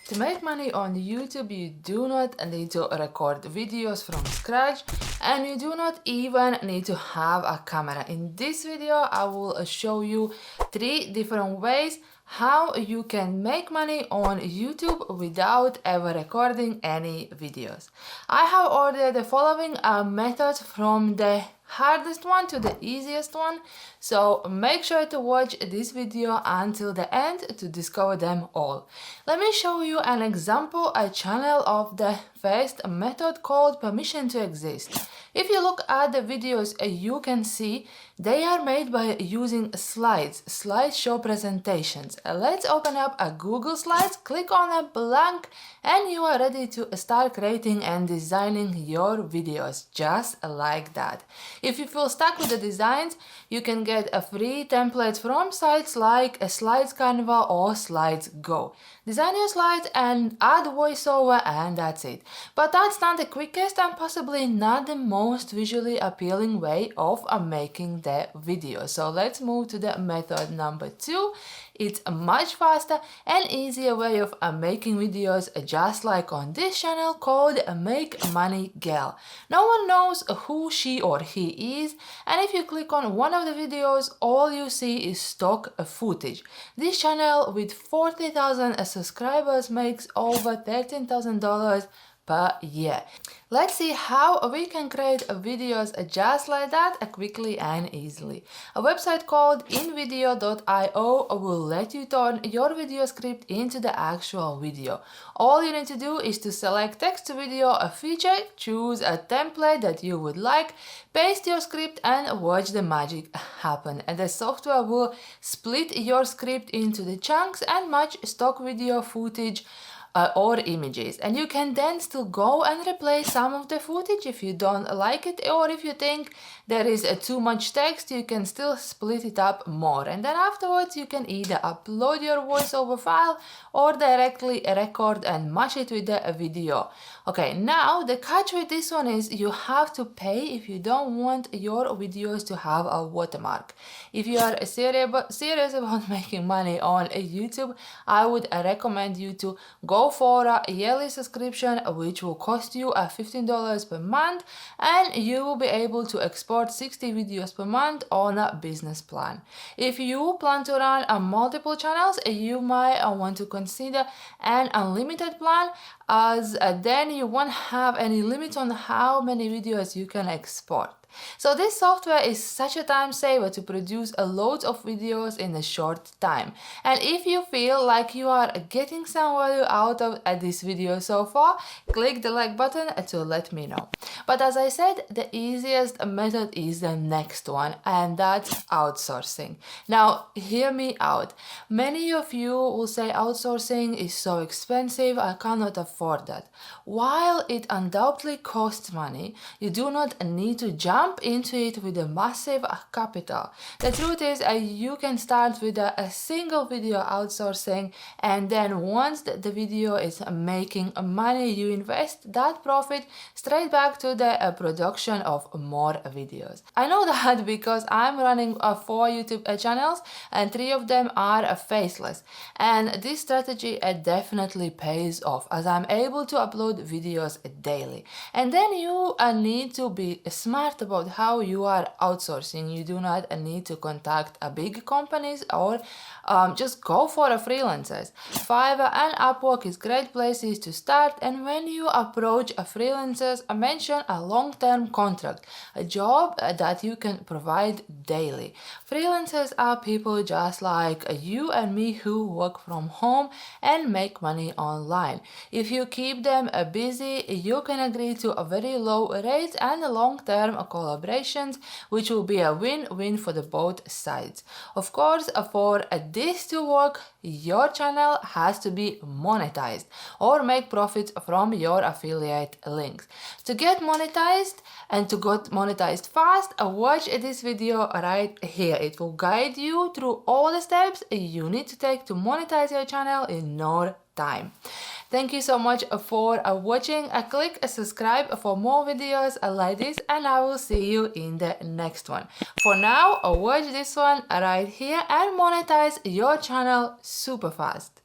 To make money on YouTube, you do not need to record videos from scratch, and you do not even need to have a camera. In this video, I will show you 3 different ways how you can make money on YouTube without ever recording any videos. I have ordered the following methods from the hardest one to the easiest one, so make sure to watch this video until the end to discover them all. Let me show you an example, a channel of the first method called permission to exist. If you look at the videos, you can see they are made by using slides, slideshow presentations. Let's open up a Google Slides, click on a blank, and you are ready to start creating and designing your videos just like that. If you feel stuck with the designs, you can get a free template from sites like Slides Canva or Slides Go. Design your slides and add voiceover, and that's it. But that's not the quickest and possibly not the most visually appealing way of making the video. So let's move to the method number 2. It's a much faster and easier way of making videos, just like on this channel called Make Money Girl. No one knows who she or he is, and if you click on one of the videos, all you see is stock footage. This channel with 40,000 subscribers makes over $13,000 per year. Let's see how we can create videos just like that quickly and easily. A website called invideo.io will let you turn your video script into the actual video. All you need to do is to select text to video feature, choose a template that you would like, paste your script, and watch the magic happen. And the software will split your script into the chunks and match stock video footage or images, and you can then still go and replace some of the footage if you don't like it, or if you think there is too much text, you can still split it up more, and then afterwards you can either upload your voiceover file or directly record and match it with the video. Okay, now the catch with this one is you have to pay if you don't want your videos to have a watermark. If you are serious about making money on YouTube, I would recommend you to go for a yearly subscription, which will cost you $15 per month, and you will be able to export 60 videos per month on a business plan. If you plan to run multiple channels, you might want to consider an unlimited plan, as then you won't have any limit on how many videos you can export. So this software is such a time saver to produce a lot of videos in a short time. And if you feel like you are getting some value out of this video so far, click the like button to let me know. But as I said, the easiest method is the next one, and that's outsourcing. Now, hear me out. Many of you will say outsourcing is so expensive, I cannot afford that. While it undoubtedly costs money, you do not need to jump into it with a massive capital. The truth is, you can start with a single video outsourcing, and then once the video is making money, you invest that profit straight back to the production of more videos. I know that because I'm running 4 YouTube channels, and 3 of them are faceless, and this strategy definitely pays off, as I'm able to upload videos daily. And then you need to be smart about how you are outsourcing. You do not need to contact big companies, or just go for freelancers. Fiverr and Upwork is great places to start, and when you approach freelancers, mention a long-term contract, a job that you can provide daily. Freelancers are people just like you and me who work from home and make money online. If you keep them busy, you can agree to a very low rates and long-term collaborations, which will be a win-win for the both sides. Of course, for this to work, your channel has to be monetized or make profits from your affiliate links. To get monetized and to get monetized fast, watch this video right here. It will guide you through all the steps you need to take to monetize your channel in no time. Thank you so much for watching. Click subscribe for more videos like this, and I will see you in the next one. For now, watch this one right here and monetize your channel super fast.